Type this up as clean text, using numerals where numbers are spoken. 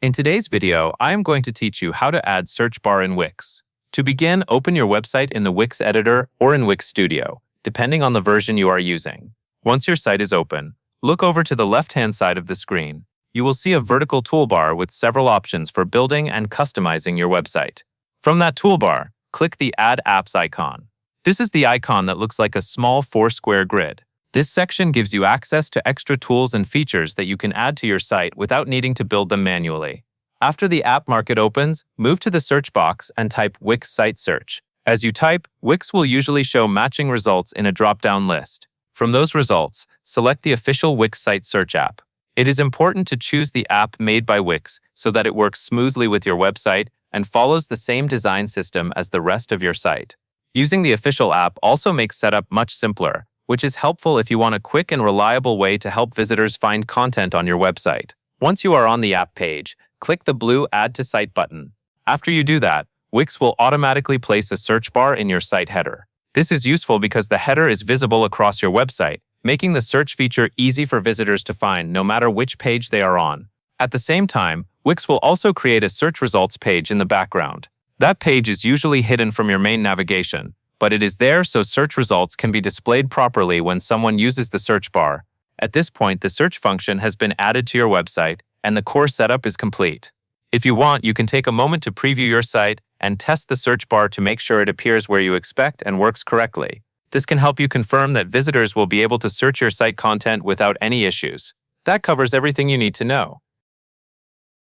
In today's video, I am going to teach you how to add search bar in Wix. To begin, open your website in the Wix editor or in Wix Studio, depending on the version you are using. Once your site is open, look over to the left-hand side of the screen. You will see a vertical toolbar with several options for building and customizing your website. From that toolbar, click the Add Apps icon. This is the icon that looks like a small four-square grid. This section gives you access to extra tools and features that you can add to your site without needing to build them manually. After the app market opens, move to the search box and type Wix Site Search. As you type, Wix will usually show matching results in a drop-down list. From those results, select the official Wix Site Search app. It is important to choose the app made by Wix so that it works smoothly with your website and follows the same design system as the rest of your site. Using the official app also makes setup much simpler, which is helpful if you want a quick and reliable way to help visitors find content on your website. Once you are on the app page, click the blue Add to Site button. After you do that, Wix will automatically place a search bar in your site header. This is useful because the header is visible across your website, making the search feature easy for visitors to find no matter which page they are on. At the same time, Wix will also create a search results page in the background. That page is usually hidden from your main navigation, but it is there so search results can be displayed properly when someone uses the search bar. At this point, the search function has been added to your website, and the core setup is complete. If you want, you can take a moment to preview your site and test the search bar to make sure it appears where you expect and works correctly. This can help you confirm that visitors will be able to search your site content without any issues. That covers everything you need to know.